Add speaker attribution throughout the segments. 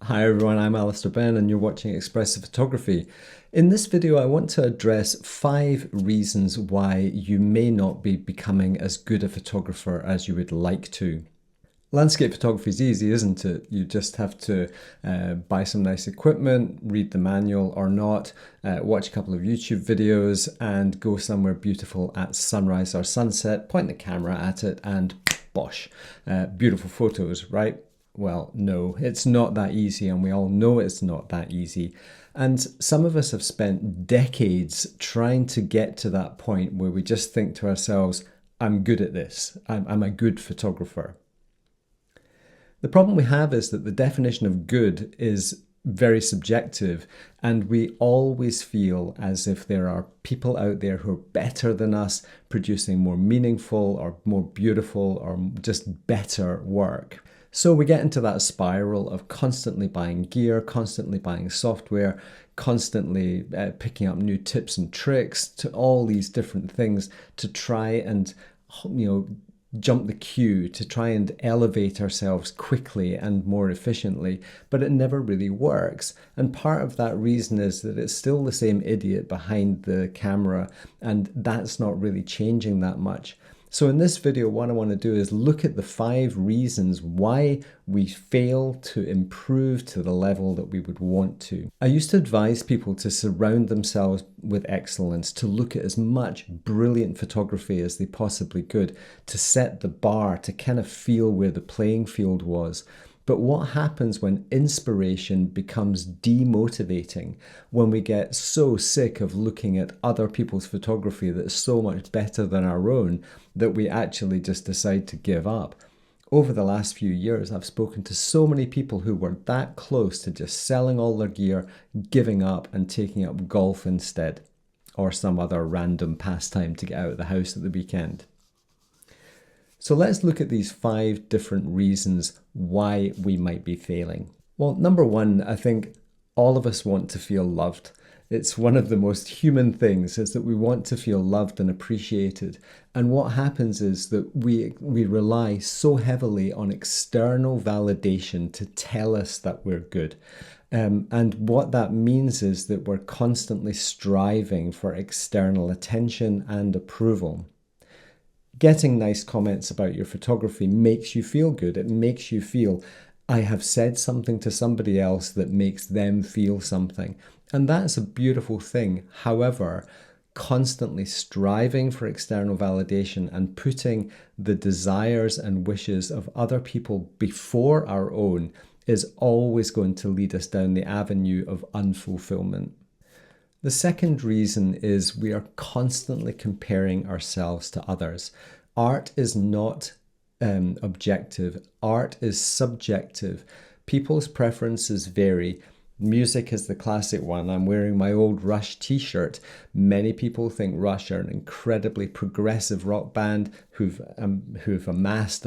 Speaker 1: Hi everyone, I'm Alister Benn and you're watching Expressive Photography. In this video I want to address 5 reasons why you may not be becoming as good a photographer as you would like to. Landscape photography is easy, isn't it? You just have to buy some nice equipment, read the manual or not, watch a couple of YouTube videos and go somewhere beautiful at sunrise or sunset, point the camera at it and bosh, beautiful photos, right? Well, no, it's not that easy, and we all know it's not that easy. And some of us have spent decades trying to get to that point where we just think to ourselves, I'm good at this, I'm a good photographer. The problem we have is that the definition of good is very subjective, and we always feel as if there are people out there who are better than us, producing more meaningful or more beautiful or just better work. So we get into that spiral of constantly buying gear, constantly buying software, constantly picking up new tips and tricks to all these different things to try and, jump the queue, to try and elevate ourselves quickly and more efficiently, but it never really works. And part of that reason is that it's still the same idiot behind the camera, and that's not really changing that much. So in this video, what I want to do is look at the 5 reasons why we fail to improve to the level that we would want to. I used to advise people to surround themselves with excellence, to look at as much brilliant photography as they possibly could, to set the bar, to kind of feel where the playing field was. But what happens when inspiration becomes demotivating, when we get so sick of looking at other people's photography that's so much better than our own that we actually just decide to give up? Over the last few years, I've spoken to so many people who were that close to just selling all their gear, giving up and taking up golf instead, or some other random pastime to get out of the house at the weekend. So let's look at these 5 different reasons why we might be failing. Well, number 1, I think all of us want to feel loved. It's one of the most human things, is that we want to feel loved and appreciated. And what happens is that we rely so heavily on external validation to tell us that we're good. And what that means is that we're constantly striving for external attention and approval. Getting nice comments about your photography makes you feel good. It makes you feel, I have said something to somebody else that makes them feel something. And that's a beautiful thing. However, constantly striving for external validation and putting the desires and wishes of other people before our own is always going to lead us down the avenue of unfulfillment. The second reason is we are constantly comparing ourselves to others. Art is not objective. Art is subjective. People's preferences vary. Music is the classic one. I'm wearing my old Rush t-shirt. Many people think Rush are an incredibly progressive rock band who've amassed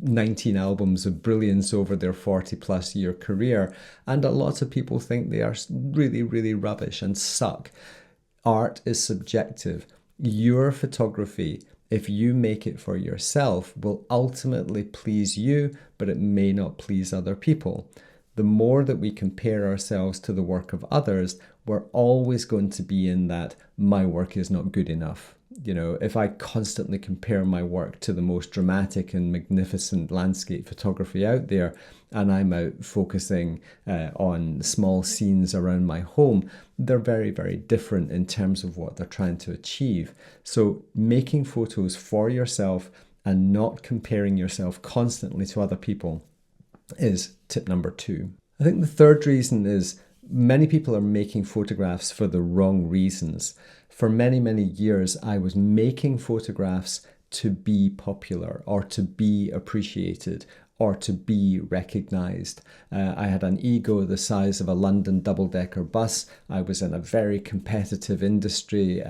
Speaker 1: 19 albums of brilliance over their 40+ year career, and a lot of people think they are really, really rubbish and suck. Art is subjective. Your photography, if you make it for yourself, will ultimately please you, but it may not please other people. The more that we compare ourselves to the work of others, we're always going to be in that my work is not good enough. If I constantly compare my work to the most dramatic and magnificent landscape photography out there, and I'm out focusing on small scenes around my home, they're very, very different in terms of what they're trying to achieve. So making photos for yourself and not comparing yourself constantly to other people is tip number 2. I think the third reason is many people are making photographs for the wrong reasons. For many, many years, I was making photographs to be popular or to be appreciated or to be recognized. I had an ego the size of a London double-decker bus. I was in a very competitive industry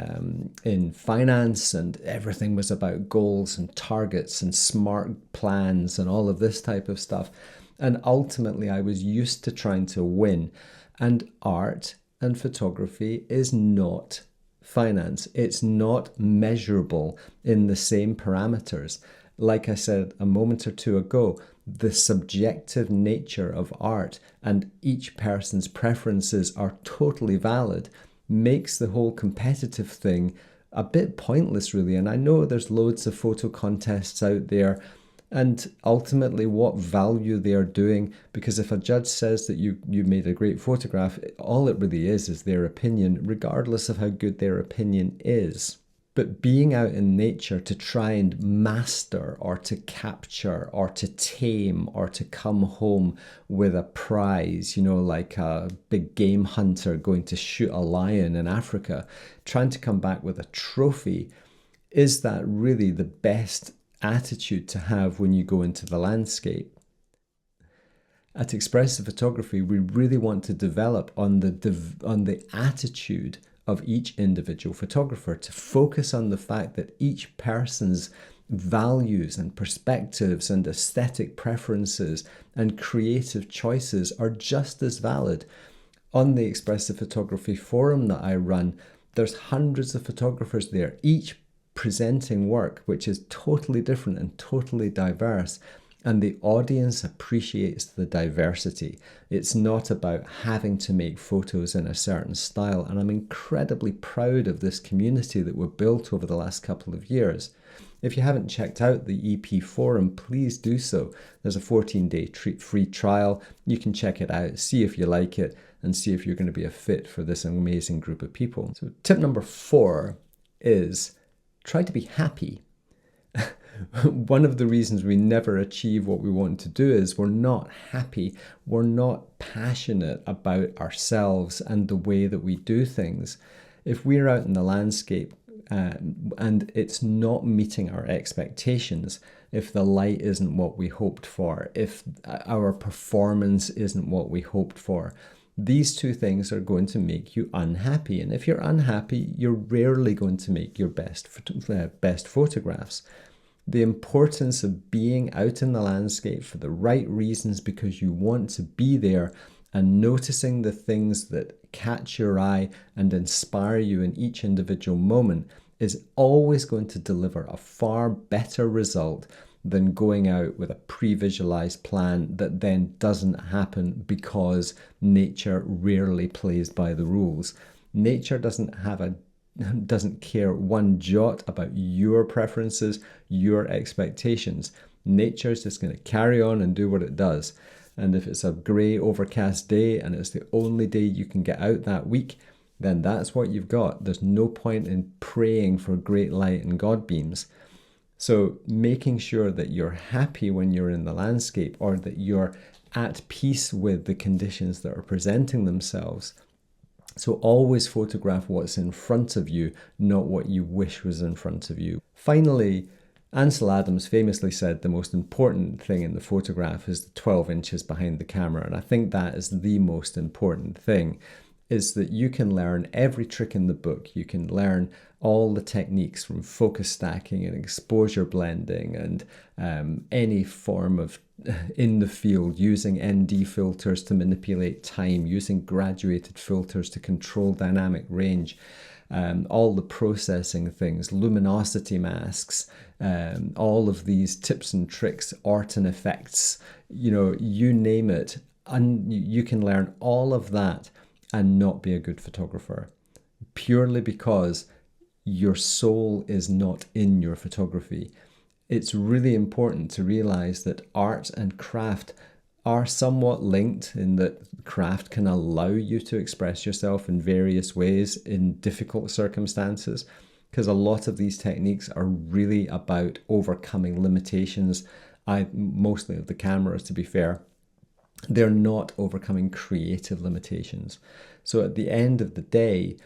Speaker 1: in finance, and everything was about goals and targets and smart plans and all of this type of stuff. And ultimately, I was used to trying to win. And art and photography is not finance. It's not measurable in the same parameters. Like I said a moment or two ago, the subjective nature of art and each person's preferences are totally valid makes the whole competitive thing a bit pointless, really. And I know there's loads of photo contests out there, and ultimately what value they are doing, because if a judge says that you made a great photograph, all it really is their opinion, regardless of how good their opinion is. But being out in nature to try and master or to capture or to tame or to come home with a prize, like a big game hunter going to shoot a lion in Africa, trying to come back with a trophy, is that really the best attitude to have when you go into the landscape? At Expressive Photography, we really want to develop on the attitude of each individual photographer, to focus on the fact that each person's values and perspectives and aesthetic preferences and creative choices are just as valid. On the Expressive Photography forum that I run, there's hundreds of photographers there, each presenting work which is totally different and totally diverse. And the audience appreciates the diversity. It's not about having to make photos in a certain style. And I'm incredibly proud of this community that we've built over the last couple of years. If you haven't checked out the EP forum, please do so. There's a 14-day free trial. You can check it out, see if you like it, and see if you're going to be a fit for this amazing group of people. So tip number 4 is try to be happy. One of the reasons we never achieve what we want to do is we're not happy. We're not passionate about ourselves and the way that we do things. If we're out in the landscape and it's not meeting our expectations, if the light isn't what we hoped for, if our performance isn't what we hoped for, these two things are going to make you unhappy. And if you're unhappy, you're rarely going to make your best photographs. The importance of being out in the landscape for the right reasons, because you want to be there, and noticing the things that catch your eye and inspire you in each individual moment is always going to deliver a far better result than going out with a pre-visualized plan that then doesn't happen because nature rarely plays by the rules. Nature doesn't care one jot about your preferences, your expectations. Nature's just going to carry on and do what it does. And if it's a grey, overcast day and it's the only day you can get out that week, then that's what you've got. There's no point in praying for great light and God beams. So making sure that you're happy when you're in the landscape, or that you're at peace with the conditions that are presenting themselves. So always photograph what's in front of you, not what you wish was in front of you. Finally, Ansel Adams famously said the most important thing in the photograph is the 12 inches behind the camera. And I think that is the most important thing, is that you can learn every trick in the book. You can learn all the techniques from focus stacking and exposure blending and any form of in the field, using ND filters to manipulate time, using graduated filters to control dynamic range, all the processing things, luminosity masks, all of these tips and tricks, art and effects, you name it. And you can learn all of that and not be a good photographer, purely because your soul is not in your photography. It's really important to realize that art and craft are somewhat linked, in that craft can allow you to express yourself in various ways in difficult circumstances, because a lot of these techniques are really about overcoming limitations, mostly of the camera, to be fair. They're not overcoming creative limitations. So at the end of the day,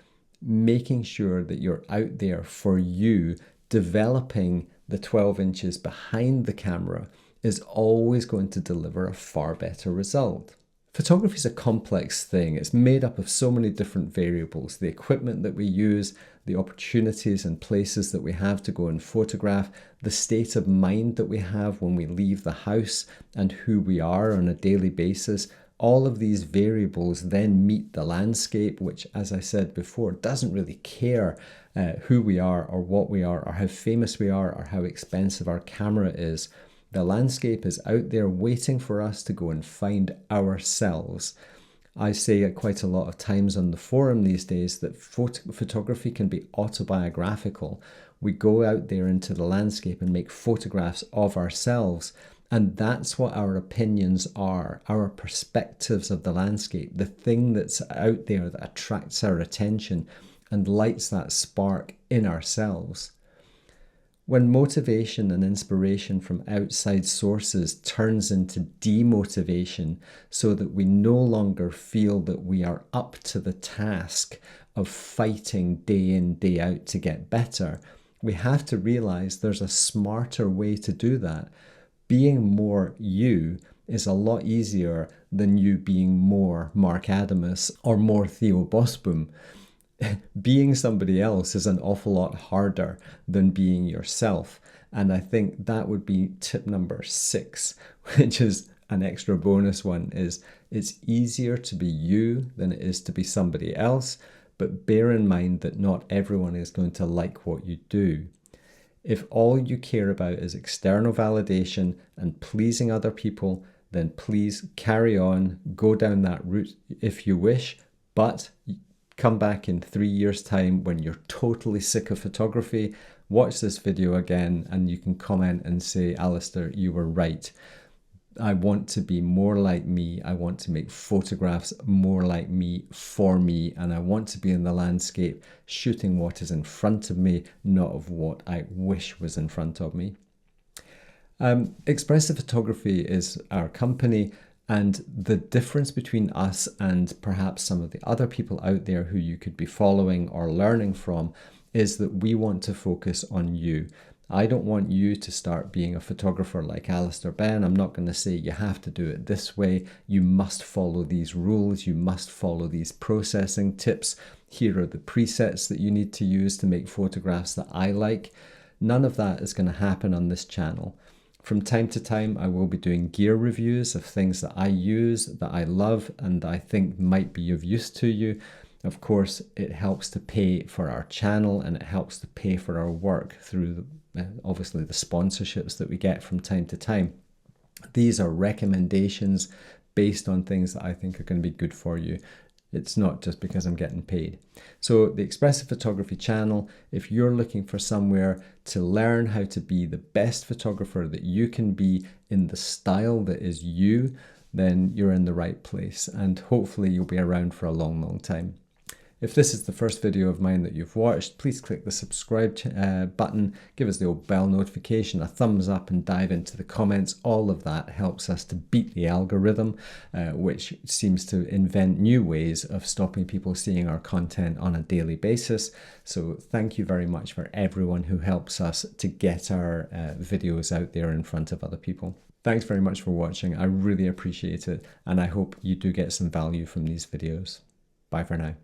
Speaker 1: making sure that you're out there for you, developing the 12 inches behind the camera, is always going to deliver a far better result. Photography is a complex thing. It's made up of so many different variables. The equipment that we use, the opportunities and places that we have to go and photograph, the state of mind that we have when we leave the house, and who we are on a daily basis. All of these variables then meet the landscape, which, as I said before, doesn't really care who we are or what we are or how famous we are or how expensive our camera is. The landscape is out there waiting for us to go and find ourselves. I say it quite a lot of times on the forum these days that photography can be autobiographical. We go out there into the landscape and make photographs of ourselves. And that's what our opinions are, our perspectives of the landscape, the thing that's out there that attracts our attention and lights that spark in ourselves. When motivation and inspiration from outside sources turns into demotivation so that we no longer feel that we are up to the task of fighting day in, day out to get better, we have to realize there's a smarter way to do that. Being more you is a lot easier than you being more Mark Adamus or more Theo Bosboom. Being somebody else is an awful lot harder than being yourself. And I think that would be tip number 6, which is an extra bonus one, is it's easier to be you than it is to be somebody else. But bear in mind that not everyone is going to like what you do. If all you care about is external validation and pleasing other people, then please carry on, go down that route if you wish, but come back in 3 years' time when you're totally sick of photography, watch this video again, and you can comment and say, Alister, you were right. I want to be more like me. I want to make photographs more like me, for me, and I want to be in the landscape shooting what is in front of me, not of what I wish was in front of me. Expressive Photography is our company, and the difference between us and perhaps some of the other people out there who you could be following or learning from is that we want to focus on you. I don't want you to start being a photographer like Alister Benn. I'm not going to say you have to do it this way. You must follow these rules. You must follow these processing tips. Here are the presets that you need to use to make photographs that I like. None of that is going to happen on this channel. From time to time, I will be doing gear reviews of things that I use, that I love, and I think might be of use to you. Of course, it helps to pay for our channel, and it helps to pay for our work through obviously the sponsorships that we get from time to time. These are recommendations based on things that I think are going to be good for you. It's not just because I'm getting paid. So the Expressive Photography channel, if you're looking for somewhere to learn how to be the best photographer that you can be in the style that is you, then you're in the right place, and hopefully you'll be around for a long, long time. If this is the first video of mine that you've watched, please click the subscribe button, give us the old bell notification, a thumbs up, and dive into the comments. All of that helps us to beat the algorithm, which seems to invent new ways of stopping people seeing our content on a daily basis. So thank you very much for everyone who helps us to get our videos out there in front of other people. Thanks very much for watching. I really appreciate it, and I hope you do get some value from these videos. Bye for now.